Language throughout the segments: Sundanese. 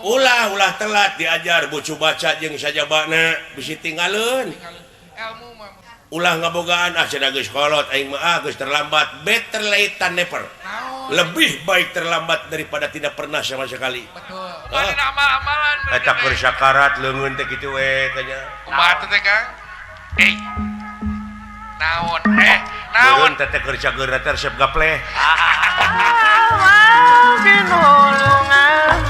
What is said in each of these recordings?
ulah telat diajar bucu baca jeung sajabana bisi tinggalun ulah ngabogaan geus kolot aing mah geus terlambat, better late than never. Lebih baik terlambat daripada tidak pernah sama sekali. Betul. Bari amal-amalan eta keur sakarat leungeun teh kitu we kanya. Kumaha teh Kang? Naon? Naon teh keur cageurna teh resep gapleh. Dinulungan.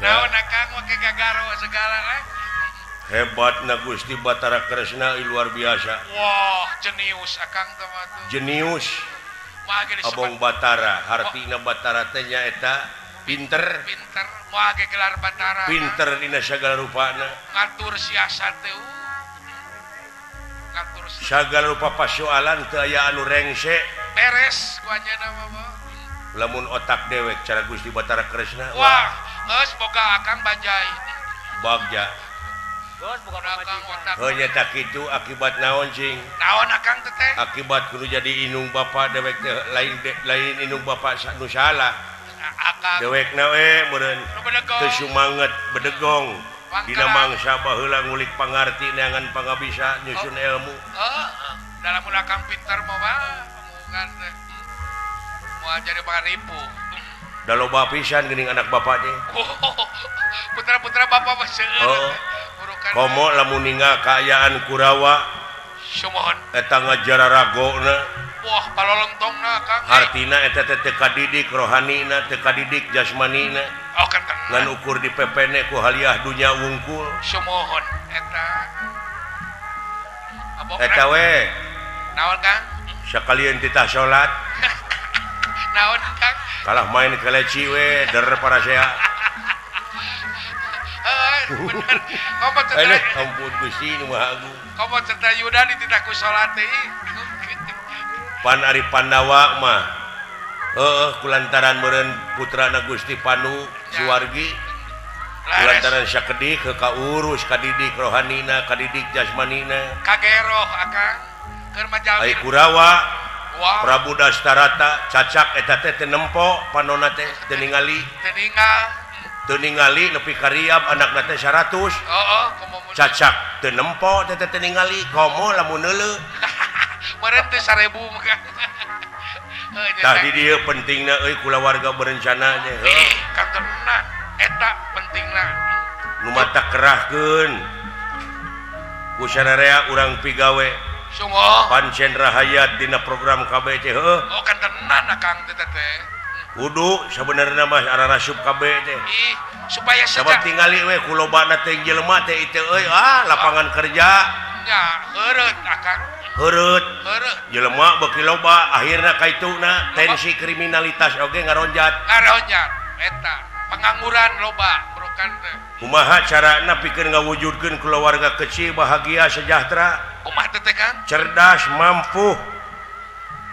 Naon Kang make gagaro segala Hebatna Gusti Batara Kresna luar biasa. Wah, jenius Akang teh mah tuh. Jenius. Abong Batara, hartina Batara teh nyaeta pinter. Pinter, moal ge gelar Batara. Pinter dina sagala rupana. Ngatur siasat teh. Ngatur sagala rupa pasoalan teu aya anu rengse. Beres ku anjeunna mah. Lamun otak dewek cara Gusti Batara Kresna. Wah, geus boga Akang bajai. Bagja. Geus boga Akang otak. Heunya tak kitu akibat naon cing? Naon Akang teh teh? Akibat kudu jadi inung bapa dewek teh lain inung bapa nu salah. Akang dewekna we meureun teu sumanget bedegong. Dina mangsa baheula ngulik pangarti neangan pangabisa nyusun ilmu. Dalam Akang pinter mah omongan teh. Moal jadi pangaripu. Da loba pisan geuning anak bapa teh. Putra-putra bapa mah seueur. Komo lamun ninggal kaayaan Kurawa sumohon eta ngajararagona. Wah, palolontongna Kang. Artina eta teh teu kadidik rohanina, teu kadidik jasmanina. Oh, kan ngan ukur di pepene ku haliah dunya wungkul. Sumohon eta. Eta we. Naon Kang? Sakalian titah salat. Naon Kang? Kalah main keleci we der parasea. Bener. Komo cerita. Ampun Gusti nu Maha Agung. Komo cerita Yuda dititah ku salat teh. Pan Ari Pandawa mah. Kulantaran meureun putrana Gusti Panu Suwargi. Kulantaran sakedik kaurus kadidik rohanina, kadidik jasmanina. Kageroh Akang. Keur majalmi. Ai Kurawa. Prabu Dastarata cacak eta teh teu nempo panonna teh teu ningali. Teu ningali nepi ka riab anakna teh 100. Cacak teu nempo teh teu ningali komo lamun neuleuh. Meureun teh 1000 mah. Tah di dieu pentingna euy kulawarga berencana nya. Kang tenan eta pentingna. Nu mata kerahkeun. Ku sararea urang pigawe. Sungguh. Pancen rahayat dina program KB teh heuh. Oh, kan tenan Kang teh teh. Kudu sabenerna mah ararasup KB teh. Supaya saja tingali we ku lobana teh jelema teh itu euy lapangan kerja. Nya, heureut Akang. Heureut. Jelema beuki loba akhirna kaituna tensi kriminalitas oge ngaronjat. Eta pengangguran loba burukan teh. Kumaha carana pikeun ngawujudkeun keluarga kecil bahagia sejahtera? Kumaha teh Kang? Cerdas, mampu.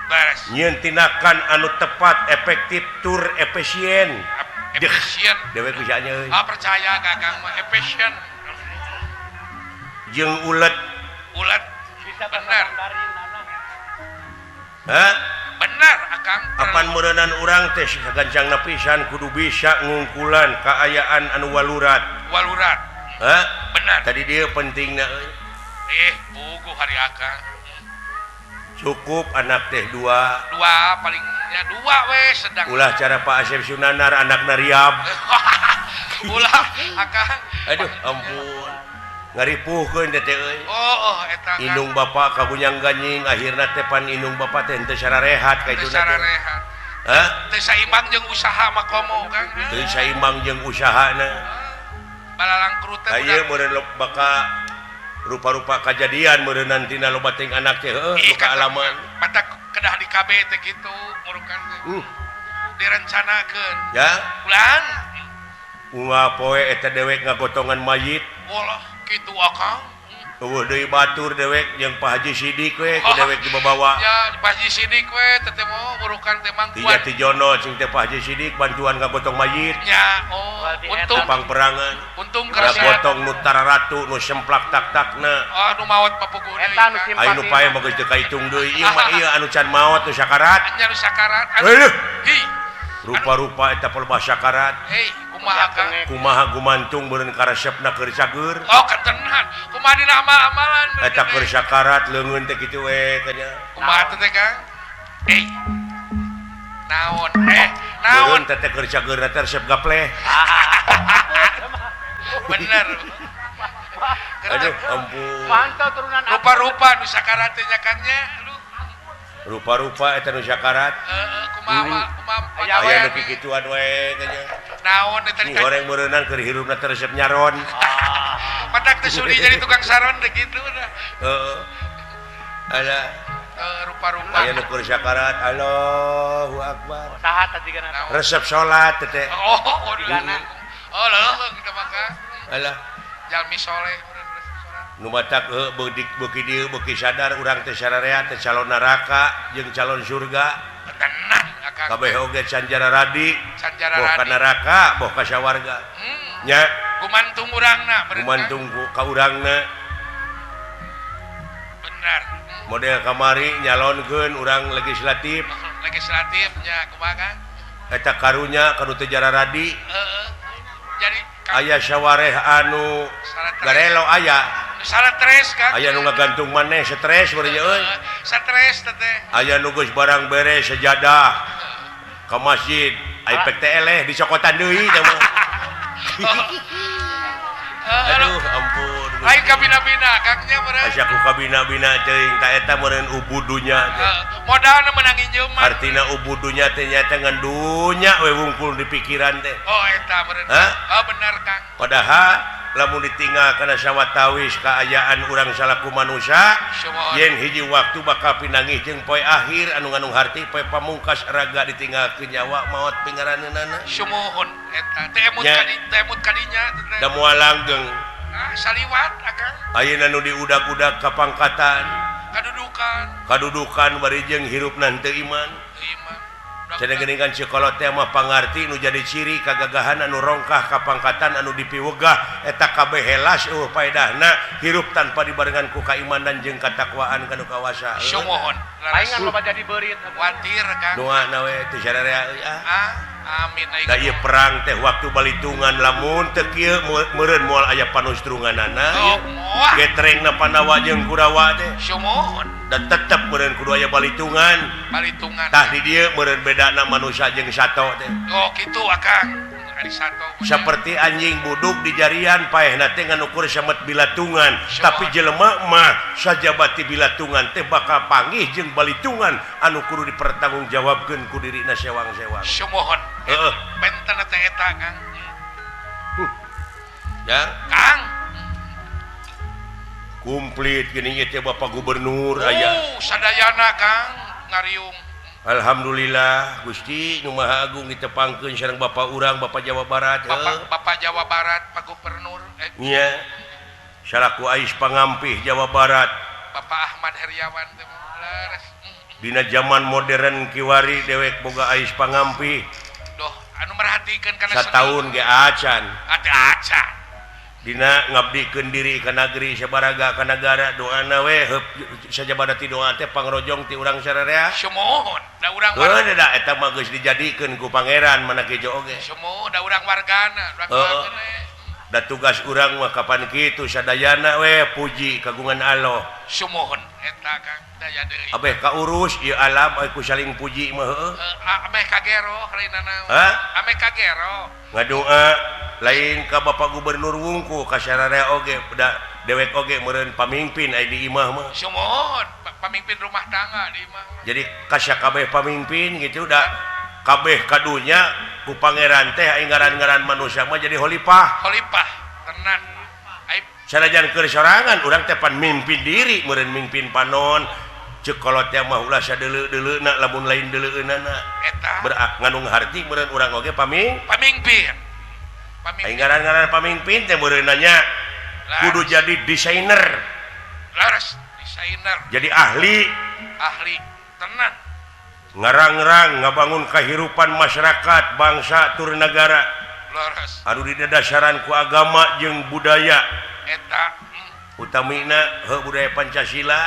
Beres. Nyieun tindakan anu tepat, efektif, tur efisien. Efisien. Dewe ku nya euy. Percaya Kang mah efisien. Jeung ulet. Ulet. Bener. Hah? Bener Akang. Apan meureunan urang teh sagancangna pisan kudu bisa ngungkulan kaayaan anu walurat. Walurat. Hah? Bener. Tadi dia pentingna euy. Puguh hari Akang. Cukup anak teh 2 palingnya 2 we sedang. Ulah cara Pak Asep Sunanar anakna riab. Ulah Akang. Aduh ampun. Ngaripuhkeun teh euy. Eta. Indung bapa kagunyang ganying akhirna teh pan indung bapa teh teu sararehat ka ituna. Sararehat. Hah? Teu saimbang jeung usaha makomo Kang. Teu saimbang jeung usahana. Balalang krut teh. Aya meureun baka rupa-rupa kejadian meureun nantina loba teuing anak teh heuh nu kaalaman. Mata kedah di KB teh kitu murukan teh. Direncanakeun. Ya. Ulang. Poe eta dewek ngagotongan mayit. Walah kitu Akang. deui batur dewek jeung Pak Haji Sidik we ku dewek dibawa ya Pak Haji Sidik we teh mau burukan teh mang Tiga Tijono cing teh Pak Haji Sidik bantuan ngagotong mayit nya untung pang perangan untung kerasa gotong nu tararatu nu semplak tak-takna nu maot papugu deui eta nu simpati aya nu pae mah geus teu kaitung deui ieu mah ieu anu can maot nu sakarat nya nu sakarat hi rupa-rupa eta pelebah sakarat kumaha Kang kumaha gumantung beureun karesepna keur cager katenan kumaha dina amal-amalan eta keur sakarat leungeun teh kitu we kanya kumaha teh Kang naon beureun teh keur cager teh resep gapleh bener aduh ampun mantap turunan rupa-rupa nu sakarat teh nya Kang nya rupa-rupa eta nu sakarat kumaha aya nu kikituan we kanya naon eta goreng beureunan keur hirupna teh resep nyaron padak teh sudi jadi tukang saron teh kitu dah heeh ada rupa-rupa aya nu keur sakarat Allahu Akbar saha tadi kana resep salat teh leuleung teh maka alah jalmi soleh nu matak beuki dieu beuki sadar urang teh sararea teh calon neraka jeung calon surga tenang Kang kabeh oge canjara radi boh ka neraka boh ka sawarga nya gumantung urangna gumantung ka urangna bener model kamari nyalonkeun urang legislatif nya kumaha Kang eta karunya kanu teu jara radi jadi aya sawareh anu garelo aya stres Kang aya nu ngagantung maneh stres bari euy stres teh aya nu geus barang beres sejadah ka masjid ai pek teh eleh dicokotan deui teh mah aduh ampun lain ka bina-bina Kang nya meureun asa ku ka bina-bina teuing ta eta meureun ubudunya teh modalna menang injeum artina ubudunya teh nya teh ngan dunya we wungkul di pikiran teh eta meureun bener Kang padahal lamun ditinggal kana sawatawis kaayaan urang salaku manusia yen hiji waktu bakal pinangih jeung poe akhir anu ngandung harti poe pamungkas raga ditinggalkeun nyawa maot pingaraneunana sumuhun eta teh emut kadinya da moal langgeng saliwat Akang ayeuna nu diudag-udag ka pangkatan kadudukan bari jeung hirupna teu iman cenah geuningan cikolot teh mah pangarti nu jadi ciri kagagahan anu rongkah ka pangkatan anu dipewegah eta kabeh helas paedahna hirup tanpa dibarengan ku kaimanan jeung katakwaan kanu kawasa sumuhun paingan loba jadi beurit watir Kang doana we teu sararea amin da ieu perang teh waktu balitungan lamun teu kieu meureun moal aya panustrunganana getrengna Pandawa jeung Kurawa teh sumuhun dan tetep meureun kudu aya balitungan tah di dieu meureun bedana manusia jeung sato teh kitu Akang ari sato seperti anjing buduk di jarian paehna teh nganukur samet bilatungan tapi jelema mah sajabati bilatungan teh bakal panggih jeung balitungan anu kudu dipertanggungjawabkeun ku dirina sewang-sewang sumuhun benten teh eta Kang ya Kang komplit geuning ieu teh Bapak Gubernur aya sadayana Kang ngariung alhamdulillah Gusti Nu Maha Agung ditepangkeun sareng Bapak urang Bapak Jawa Barat Bapak Jawa Barat Pak Gubernur nya salaku ais pangampih Jawa Barat Bapak Ahmad Heriawan teh leres dina zaman modern kiwari dewek boga ais pangampih doh anu merhatikeun kana sataun ge acan acan dina ngabdikeun diri ka negeri sabaraga ka negara doana we sajabada ti doa teh pangrojong ti urang sararea sumuhun da urang warga da eta mah geus dijadikeun ku pangeran mana gejo oge sumuhun da urang wargana da tugas urang mah kapan kitu sadayana we puji kagungan Allah sumuhun eta Kang daya deui abeh kaurus ieu alam aya ku saling puji mah heueuh ameh kagero hareunana ameh kagero ngadoa lain ka Bapak Gubernur wungku ka sararea oge dewek oge meureun pamimpin aya di imah mah sumuhun pamimpin rumah tangga di imah jadi kasya kabeh pamimpin gitu da kabeh kadunya ku pangeran teh aya ngaran-ngaran manusia mah jadi khalifah tenan sanajan keur sorangan urang teh pan mimpin diri meureun mimpin panon ceuk kolot teh mah ulah sadeuleu-deuleuna lamun lain deuleueunana eta ngandung harti meureun urang oge pamimpin aya ngaran-ngaran pamimpin teh meureun nya kudu jadi desainer laras desainer jadi ahli tenan ngarang-ngarang ngabangun kehidupan masyarakat bangsa tur negara laras anu didasarkan ku agama jeung budaya eta utamina budaya Pancasila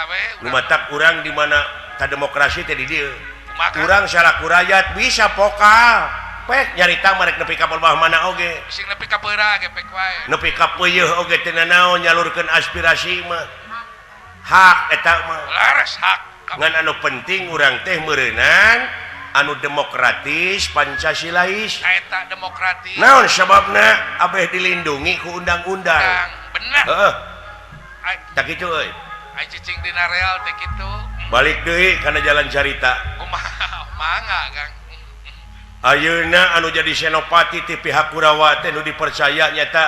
we lumatak urang di mana ta demokrasi teh di dieu kumaha urang salaku rakyat bisa vokal pek nyarita marek nepi ka bawah mana oge sing nepi ka peura ge pek wae nepi ka peuyeul oge teu naon nyalurkeun aspirasi mah hak eta mah laras hak ngan anu penting urang teh meureunang anu demokratis Pancasilais eta demokratis naon sababna abeh dilindungi ku undang-undang bener heeh tak kitu euy ai cicing dina real teh kitu balik deui kana jalan carita kumaha mangga Kang ayeuna anu jadi senopati ti pihak Kurawa teh nu dipercaya nyata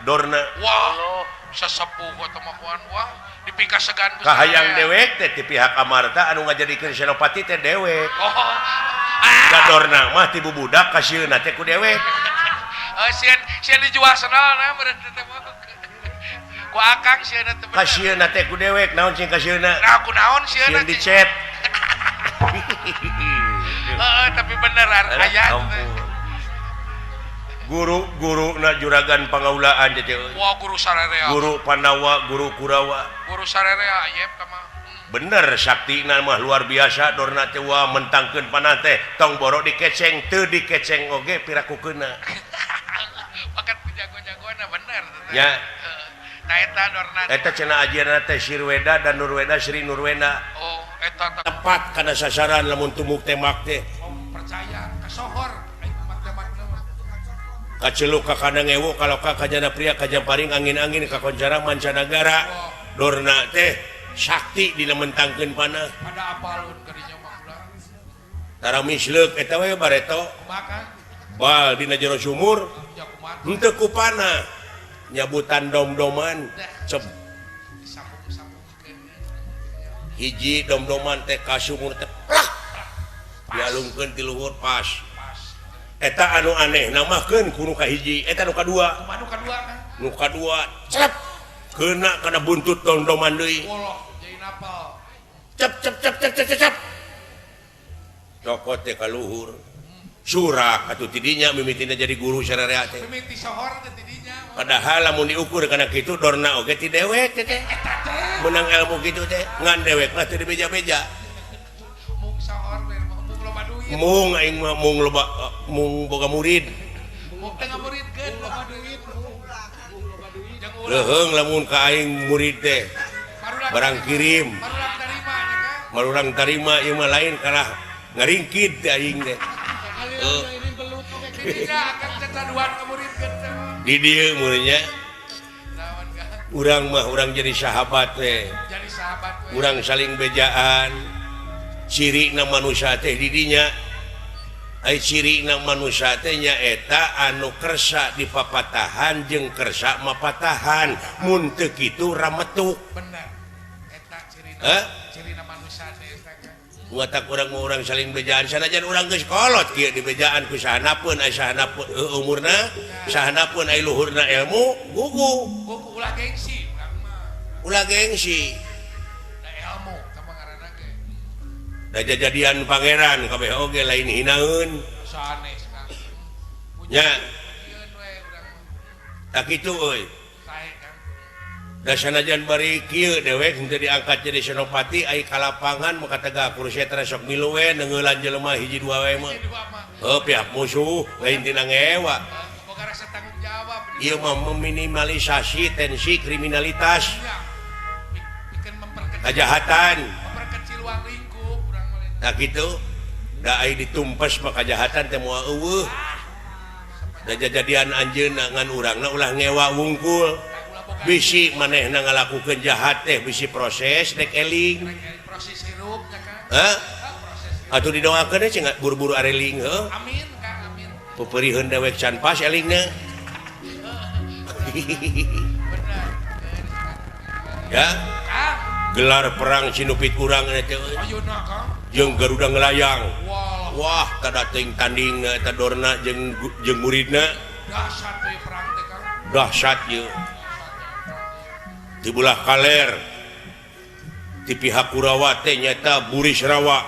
Dorna wah sesepuh eta mah wah dipikasegan kahayang dewek teh ti pihak Amarta anu ngajadikeun senopati teh dewek da Dorna mah ti bubudak kasieuna teh ku dewek sieun dijual senalna meureun teh mah ku akang sieun teh kasieuna teh ku dewek naon cing kasieuna nah kunaon sieun sieun dicet tapi beneran aya guru na juragan pangaulaan teh wah guru sararea guru Pandawa guru Kurawa guru sararea ayep mah bener saktina mah luar biasa Dorna teh wah mentangkeun panah teh tong borok dikeceng teu dikeceng oge pirakukeunna pakat jago-jagoana bener nya nah eta Dorna eta cenah ajeunna teh Sirweda dan Nurweda Sri Nurweda oh eta tepat kana sasaran lamun tumuk temak teh percaya kasohor kaceluk ka kana ngewo kalau ka kajana pria kajamparing angin-angin ka koncara mancanagara Dorna teh sakti dina mentangkeun panah pada apalun kadinya mah kula tara misleuk eta we bareto makan bal dina jero sumur ya kumaha henteu ku panah nyabutan dom-doman cep disambung-sambungkeun hiji dom-doman teh ka sumur teh plak dialungkeun ti luhur pas eta anu aneh namahkeun ku nu kahiji eta nu kadua kumaha kadua kan nu kadua celep keuna kana buntut dom-doman deui woloh jadi napal cep cep cep cep cep cep cokot teh ka luhur surak atuh tidinya mimitina jadi guru sararea teh mimiti sohor teh tidinya padahal lamun diukur kana kitu Dorna oge ti dewek teh menang ilmu kitu teh ngan dewek mah teu dibeja-beja mung sohor we mung loba duit mung aing mah mung loba mung boga murid mung teh ngamuridkeun loba duit jeung leuheung lamun ka aing murid teh barang kirim barulang terima nya kan marurang tarima ieu mah lain kalah ngaringkid teh aing teh ini belut oke tidinya akan kecaduan ngamuridkeun teh di dieu muridnya naon kan urang mah urang jadi sahabat teh jadi sahabat we urang saling bejaan cirina manusia teh di dinya ai cirina manusia teh nyaeta anu kersa dipapatahan jeung kersa mapatahan mun teu kitu rametuk bener eta cirina manusia teh eta kan watak urang saling bejaan sanajan urang geus kolot kieu di bejaan ku sahanapeun ai sahanapeun umurna sahanapeun ai luhurna ilmu gugu gua ulah gengsi urang mah ulah gengsi da ilmu sama ngaranna ge da jajadian pangeran kabeh oge lain hinaeun sanes kan nya ieun we urang mah tak kitu euy sae kan da sanajan bari kieu dewek henteu diangkat jadi senopati ai ka lapangan maka tegak kursi teh sok milu we neungeulan jelema hiji dua we mah jadi dua mah pihak musuh lain tina ngewa boga rasa tanggung jawab ieu mah meminimalisasi tensi kriminalitas ya bikin kejahatan memperkecil ruang lingkup urang mah tak kitu da ai ditumpes mah kejahatan teh moal eueuh da jajadian anjeunna ngan urangna ulah ngewa wungkul bisi manehna ngalakukeun jahat teh bisi proses dek eling proses hirupnya kan hah proses atuh didoakeun we cenah buru-buru areling heuh amin kan amin peupeurieun dewek can pas elingna bener ya Kang gelar perang sinupit urang teh ayeuna Kang jeung Garuda Ngelayang wah wah tada teuing tanding eta Dorna jeung muridna dahsyat we perang teh Kang dahsyat ieu di belah kaler di pihak Kurawa teh nyata Buris Rawa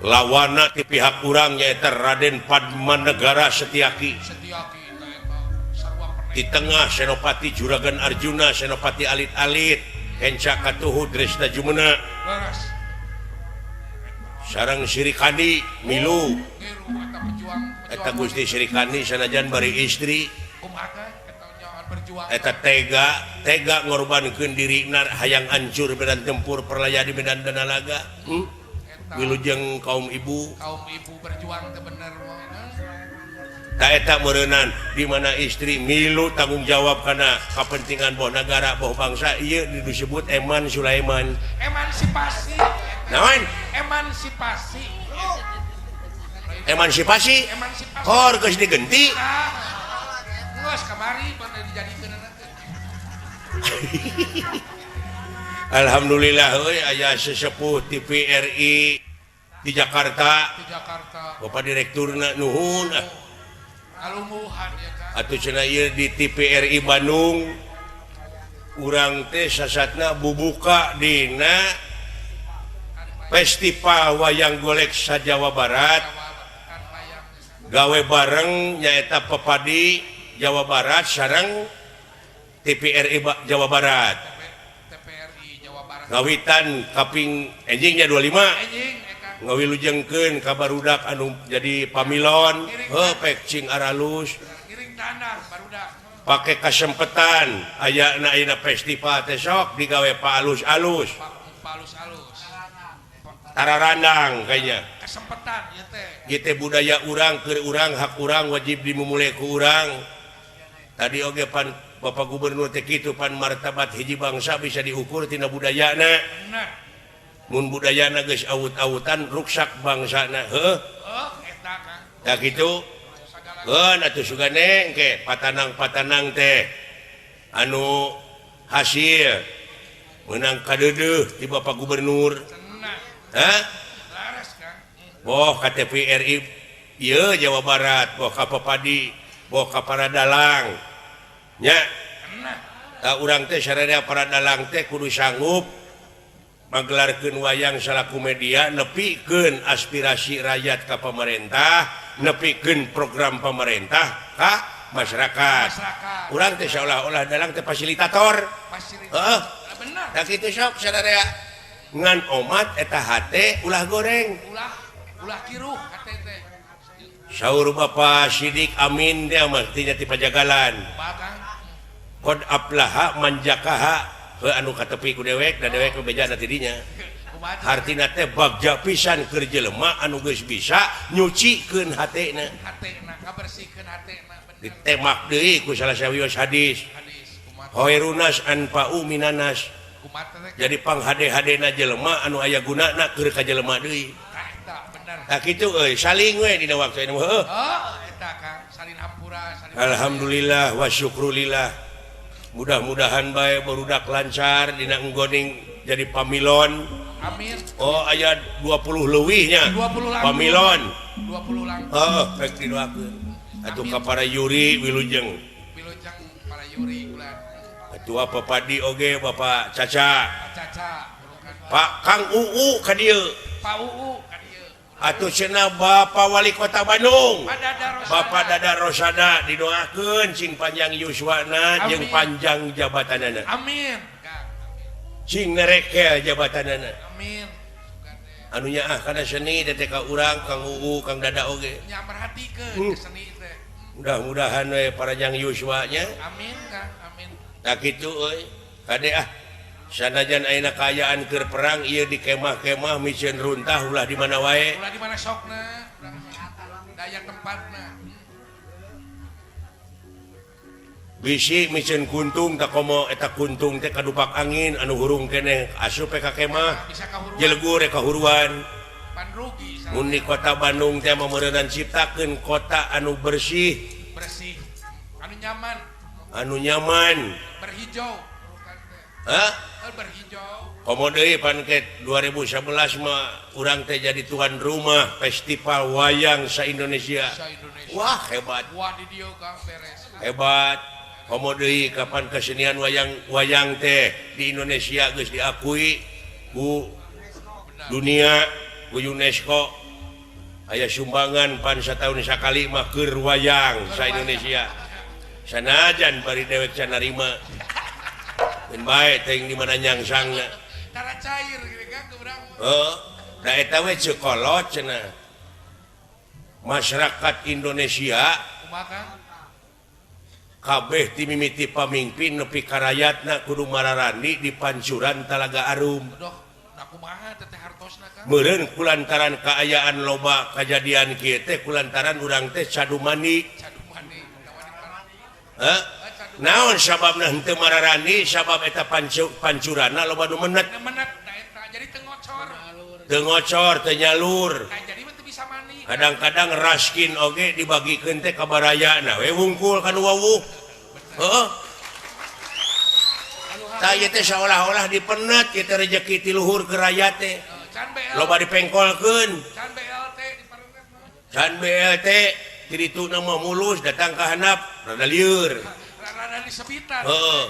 lawana di pihak kurang nyata Raden Padmanegara Setiaki di tengah Senopati Juragan Arjuna Senopati alit-alit Kenca Katuhu Dresna Jumena sareng Sirikandi Milu eta Gusti Sirikandi sanajan bari istri eta tega ngorbankeun dirina hayang hancur medan tempur perlaya di medan Danalaga wilujeng kaum ibu berjuang teh bener ta eta meureunnan di mana istri milu tanggung jawab kana kepentingan boh negara boh bangsa ieu disebut Eman Sulaiman emansipasi naon emansipasi kor geus digenti geus kamari pada dijadikeun alhamdulillah euy aya sesepuh TVRI di Jakarta Bapak direkturna nuhun alungguhan ya kan atuh cenah ieu di TVRI Bandung urang teh sasatna bubuka dina Festival Wayang Golek sa-Jawa Barat gawe bareng nyaeta Pepadi Jawa Barat sareng TVRI Jawa Barat ngawitan kaping enjingnya 25 ngawilujengkeun ka barudak anu jadi pamilon pek cing aralus pake kasempetan ayana ayeuna festival teh sok digawe palus-alus tararandang kayaknya kesempatan ieu teh budaya urang keur urang hak urang wajib dimulai ku urang tadi oge pan Bapak Gubernur teh kitu pan martabat hiji bangsa bisa diukur tina budayana mun budayana geus awut-awutan ruksak bangsana heuh eta kan da kitu atuh sugane engke patanang-patanang teh anu hasil menang kadeudeuh ti Bapak Gubernur boh ka TVRI ieu Jawa Barat boh ka Pepadi boh ka para dalang nya urang teh sararea para dalang teh kudu sanggup magelarkeun wayang salaku media nepikeun aspirasi rakyat ka pemerintah nepikeun program pemerintah ka masyarakat urang teh seolah-olah dalang teh fasilitator heeh bener da kitu sok sararea ngan omat eta hate ulah goreng ulah kiruh hate teh saur Bapak Sidik Amin teh artinya ti pajagalan qad aflaha manjakaha anu katepi ku dewek da dewek bejana ti dinya artina teh bagja pisan keur jelema anu geus bisa nyucikeun hatena ngabersihkeun hatena ditemak deui ku salah sawios hadis hoirunas anfa'u minanas jadi panghade-hadena jelema anu aya gunana keur ka jelema deui tah kitu euy saling we dina waktu anu heuh eta Kang salin hampura alhamdulillah wa syukrulillah mudah-mudahan bae barudak lancar dina nggoning jadi pamilon amin aya 20 leuwihnya 20 pamilon 20 lang rek didoakeun atuh ka para yuri wilujeng para yuri ulah ketua Pepadi oge Bapak Caca burukan Pak Kang UU ka dieu Pak UU ka dieu atuh cenah Bapak Wali Kota Bandung Bapak Dada Rosada didoakeun cing panjang yuswana jeung panjang jabatanana amin cing nerekel jabatanana amin anu nya kana seni teh ka urang Kang UU Kang Dada oge nya perhatikeun seni teh mudah-mudahan we panjang yuswanya amin Kang amin tak kitu euy kade sanajan ayeuna kaayaan keur perang ieu di kemah-kemah micieun runtah ulah di mana wae ulah di mana sokna daya tempatna bisi micieun kuntung tak komo eta kuntung teh kadupak angin anu hurung keneh asup ka kemah jelegur kahuruan pan rugi mun di kota Bandung teh mameureunnan ciptakeun kota anu bersih anu nyaman berhijau berhijau komo deui pan ke 2011 mah urang teh jadi tuan rumah festival wayang sa Indonesia wah hebat wah di dieu Kang beres hebat komodei kapan kesenian wayang teh di Indonesia geus diakui ku dunia ku UNESCO aya sumbangan pan satahun sakali mah keur wayang sa Indonesia sanajan bari dewek can narima mun bae teh di mana nyangsangna Tara cair gitu kan keberang. da eta we cekolot cenah masyarakat Indonesia Kumaha? kabeh ti mimiti pamimpin nepi ka rakyatna kudu mararani di pancuran Talaga Arum. Doh, da kumaha teh hartosna kan? Meureun kulantaran kaayaan loba kajadian kieu teh kulantaran urang teh cadumani. Cadumani, Hah? Naon sababna henteu mararani sabab eta pancuranna loba nu menet. Menet da eta jadi teu ngocor. Teu ngocor, teu nyalur. Nah, jadi mah teu bisa mani. Kadang-kadang raskin oge dibagikeun teh ka barayana we wungkul kana wawuh. Heeh. Tah ieu teh seolah-olah dipenet ieu teh rezeki ti luhur ke rakyat teh. Can BL. Loba dipengkolkeun. Can BLT di parenet mah. Can BLT ti dituna mah mulus datang ka handap rada lieur. Rada disebitan. Heeh.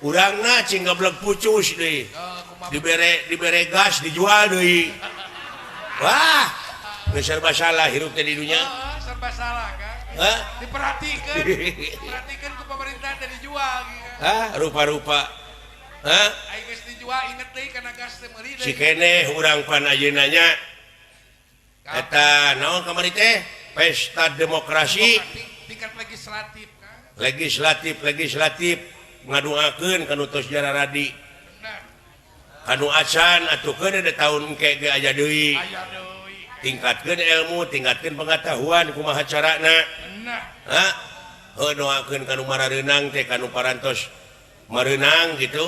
Urangna cing gablek pucus deui. Kumaha? Dibere gas dijual deui. Wah, geus serba salah hirup teh di dunya. Serba salah kan? Hah? Diperhatikan ku pemerintah teh dijual gitu. Hah, rupa-rupa. Hah? Aing geus dijual inget deui kana gas teh meuli Si deui. keneh urang pan ayeuna nya eta naon kamari teh? Pesta demokrasi. Tingkat legislatif kan? Legislatif ngaduakeun kanu tos jara radi. Benar. Kanu acan atukeun ada tahun engke ge aya deui. Aya deui. Tingkatkeun ilmu, tingkatkeun pengetahuan kumaha carana. Benar. Hah? Heuh doakeun kanu marareunang teh kanu parantos mareunang gitu.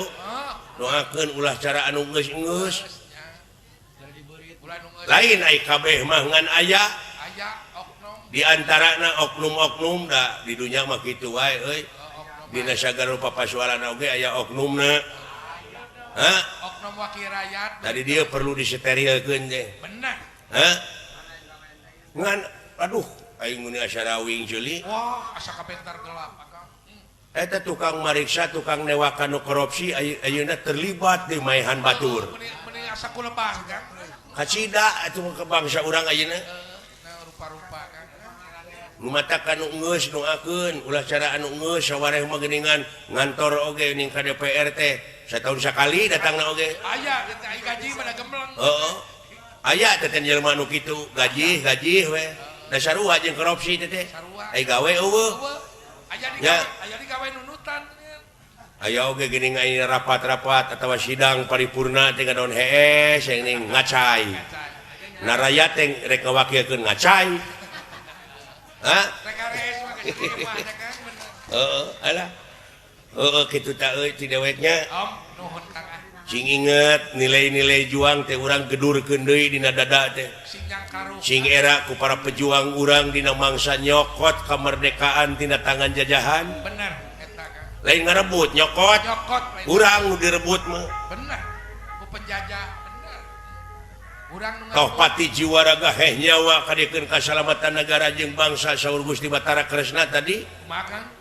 Doakeun ulah cara anu geus-geus. Ulah nu geus Lain ai kabeh mah ngan aya aya oknum. di antarana oknum-oknum da di dunya mah kitu wae euy. Dina sagara papasuaran oge aya oknumna. Hah? Oknum wakil rakyat. Tadi dia perlu disterilkeun teh. Benar. Hah? Ngan aduh aing mun asa rawing ceuli. Wah, asa kabentar gelap akang. Eta tukang mariksa, tukang newakan nu korupsi ayeuna terlibat di maehan batur. Meni asa kulebah kan. Kacida atuh ke bangsa urang ayeuna. Nah, rupa-rupa kan. Nu mata kanu geus doakeun ulah cara anu geus sawareh mah geuningan ngantor oge ning ka DPR teh satahun sakali datangna oge. Aya teh ai gaji pada gembleng. Heeh. Aya teh jelema nu kitu gaji we. Da sarua jeung korupsi teh teh. Ai gawe eueuh. Aya digawe nunutan. Aya oge geuning aya rapat-rapat atawa sidang paripurna teh ngadaon heeh sing ning ngacai. Na rakyat teh rek ngawakilkeun ngacai. Hah? TKRS mah geus mah ada kan bener. Heeh, alah. Heeh kitu tah euy ti deweknya. Om, nuhun Kang ah. Sing inget nilai-nilai juang teh urang gedurkeun deui dina dada teh. Sing nyangkaru. Sing era ku para pejuang urang dina mangsa nyokot kamardekaan tina tangan jajahan. Bener eta Kang. Lain ngarebut nyokot. Nyokot lain. Urang nu direbut mah. Bener. Ku penjajah bener. Urang nu Toh pati jiwa raga heh nyawa kadikeun kasalamatan negara jeung bangsa saur Gusti Batara Kresna tadi. makan.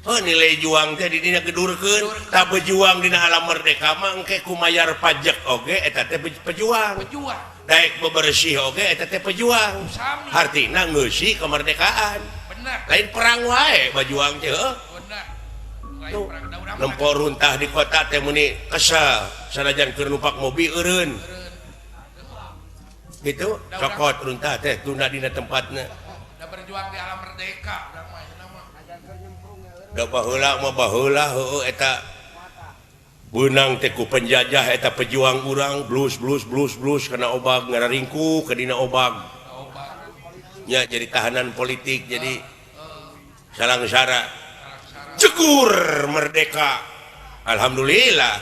Oh, nilai juang teh di dina gedurkeun, tak berjuang dina alam merdeka mah engke kumayar pajak oge eta teh pejuang. Pejuang. Daek bebersih oge eta teh pejuang. Sami. Hartina ngeusi kemerdekaan. Bener. Lain perang wae bajuang teh heuh. Bener. Lain Tuh, perang da urang. nempo runtah di kota teh muni kesal sanajan keur numpak mobil eureun. Gitu, cokot runtah teh tunda dina tempatna. Da berjuang di alam merdeka urang mah ayeuna mah. Da baheula mah baheula heueuh eta beunang teh ku penjajah eta pejuang urang blus kana obag ngararingku ke dina obag. Nya jadi tahanan politik jadi salangsara. Jegur merdeka. Alhamdulillah.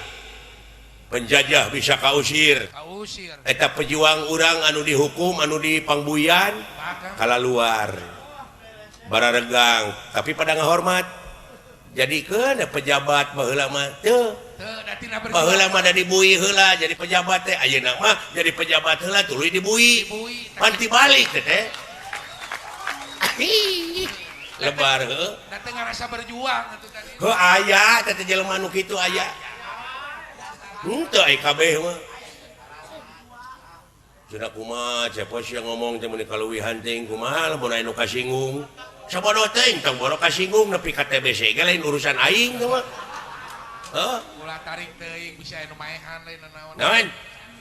Penjajah bisa kausir. Kausir. Eta pejuang urang anu dihukum anu dipangbuyan kala luar. Bararegang tapi pada ngahormat. Jadi kan pejabat baheula mah teu. Teu da tina Baheula mah da dibui heula jadi pejabat teh ayeuna mah jadi pejabat heula tuluy dibui. Bui. Panti balik teh. lebar heuh. Da teu ngarasa berjuang atuh tadi. Heuh aya teh jelema nu kitu aya. Henteu ai kabeh mah. Sudah kumaha cepos yang ngomong teh mun kaluwihan teh kumaha lamun aya nu kasinggung. Sabodo teh tong boro kasinggung nepi ka TBC ge lain urusan aing teh mah. Heuh. Ulah tarik teuing bisa anu maehan lain naon. Naon?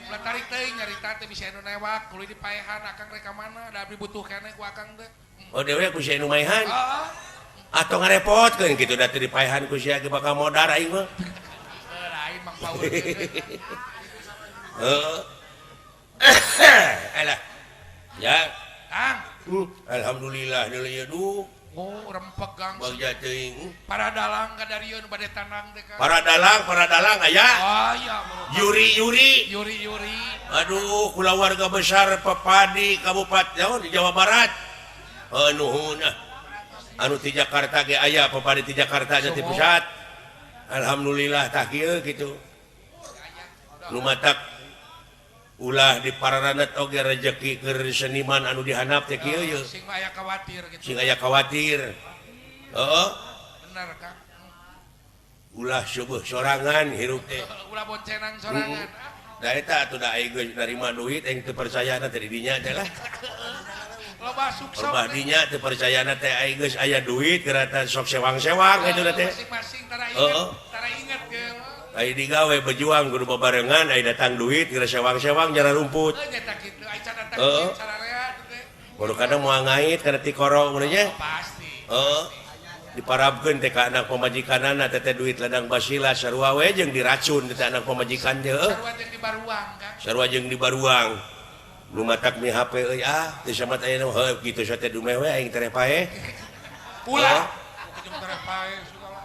Ulah tarik teuing nyarita teh bisa anu newak kulit dipaehan akang rek ka mana da abdi butuh keneh ku akang teh. Oh dewe ku sia nu maehan. Heeh. Atau ngarepotkeun kitu da teu dipaehan ku sia ge bakal modar aing mah. Lain mang paur. Heeh. Alah. Ya. Kang, Alhamdulillah deuleu ya duh. oh rempeg gang. Bagja teuing. Para dalang kadarieun bade tanang teh Kang. Para dalang aya. Oh iya, Yuri. Yuri. Aduh, kula warga besar Pepadi Kabupaten di Jawa Barat. Nuhun anu ti Jakarta ge aya Pepadi ti Jakarta nya ti pusat. Alhamdulillah tah kieu kitu. Lumatak ulah di Pararanet oge rezeki keur seniman anu dihandap teh kieu ye. Sing aya khawatir gitu. Sing aya khawatir. Heeh. Bener Kang. Ulah subuh sorangan hirup teh. Ulah boncenang sorangan. Da eta atuh da aing geus narima duit aing teu percayana teh di dinya teh lah. Loba suksok. Loba dinya teu percayana teh aing geus aya duit gerata sok sewang-sewang kitu teh. Masing-masing tara Heeh. inget ge. Ai digawe bejuang kudu babarengan ai datang duit geura sewang-sewang jara rumput. Nyetak kitu ai can datang Heeh. sararea teh. Baru kadang moal ngait kana ti koro mun nya. Pasti. Heeh. Diparabkeun teh ka anak pamajikanana teh duit ladang basila sarua we jeung diracun teh anak pamajikan teh. Sarua jeung di baruang Kang. Sarua jeung di baruang. Lumatak mi HP euy teu samat aya nu heuh kitu teh dumeh we aing teh pae. Ulah. Jeung tara pae segala.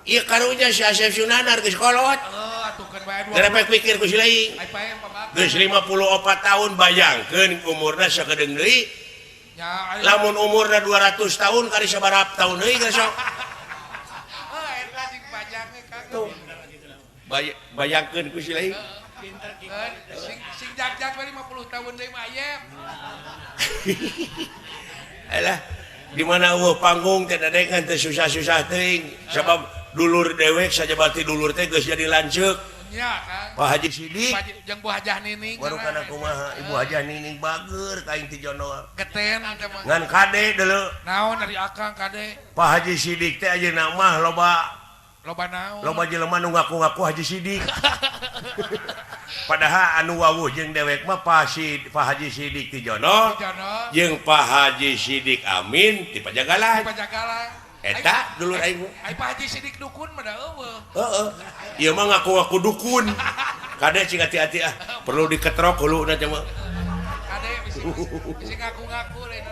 Ieu karunya si Asep Sunanar geus kolot. Atukeun bae dua. Garepek pikir ku si leuing. Ai pae pabak. Geus 54 tahun bayangkeun umurna sakedeung deui. Ya, Lamun umurna 200 tahun kali sabarap tahun deui geus sok. eta sing pajange Kang. Bayangkeun ku si leuing. Sing jag-jag 50 tahun deui mah ayem. Alah, di mana eueuh panggung teh dadengan teh susah-susah teuing. Sabab dulur dewek sajabati dulur teh geus jadi lanceuk. Nya Kang. Pak Haji Sidik Jeung Bu Hajah Nining. baru kana kumaha Ibu Hajah Nining bager ka aing ti jono. Geten teh mah. Ngan kade deuleu. Naon dari akang kade? Pak Haji Sidik teh ayeuna mah Loba naon? loba jelema nu ngaku-ngaku Haji Sidik. Padahal anu wawuh jeung dewek mah Pak Haji Sidik ti jono Jono. jeung Pak Haji Sidik Amin ti Pajagalan. Pajagalan. Eta dulur aing. Ai Pak Haji Sidik dukun mah da eueuh. Heeh. Ieu mah ngaku-ngaku dukun. Kade cing hati-hati perlu diketrok heuluna teh mah. Kade bisi ngaku-ngaku lain.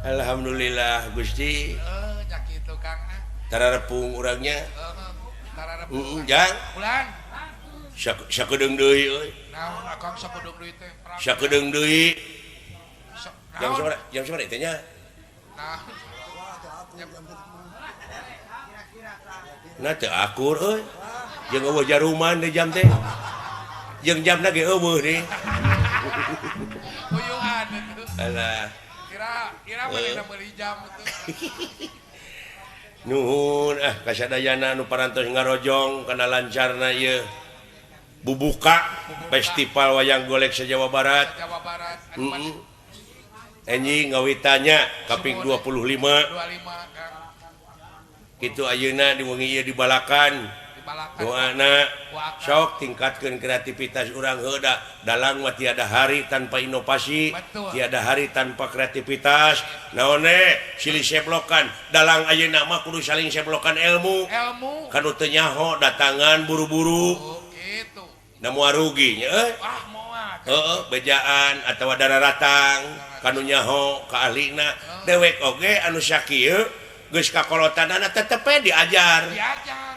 Alhamdulillah Gusti. Nya kitu Kang. Tararepung urangnya. Tararep. Jang. Bulan. Sakedeung deui euy. Naon akang sakedeung deui teh? Sakedeung deui. Jam Naon? sabaraha? Jam sabaraha teh nya? Nah teu akur euy. Jeung eueuh jaruman deui jam teh. Jeung jamna ge eueuh deui. Uyuhan itu. Alah. Kira manehna meuli jam itu. Nuhun kasadayana nu parantos ngarojong kana lancarna ieu bubuka festival wayang golek se-Jawa Barat. Jawa Barat. Enjing ngawitanya kaping 25. 25 Kang. Kitu ayeuna di wengi ieu dibalakan. Doana sok tingkatkeun kreativitas urang heuda. Dalang mah tiada hari tanpa inovasi. Betul. Tiada hari tanpa kreativitas. Naon silih seblokan. Dalang ayeuna mah kudu saling seblokan ilmu. Kanu teu nyaho datangan buru-buru. Gitu. Da moal rugi nya Moal. Heeh, bejaan atawa dararatang kanu nyaho ka ahlina. Dewek oge anu sakieu geus kakolotanana tetep diajar.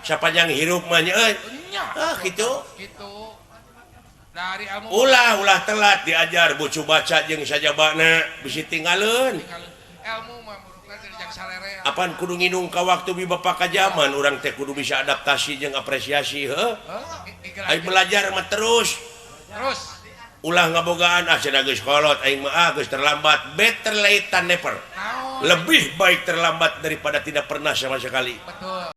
Sapanjang hirup mah nya euy. Kitu. Dari ilmu Ulah telat diajar bucu baca jeung sajabana bisi tinggalun. ilmu mah bukan jeung salere. Apan kudu nginung ka waktu bibapa ka zaman urang teh kudu bisa adaptasi jeung apresiasi heuh. Ai belajar mah terus. Ulah ngabogaan cenah geus kolot aing mah geus terlambat. Better late than never. Lebih baik terlambat daripada tidak pernah sama sekali. Betul.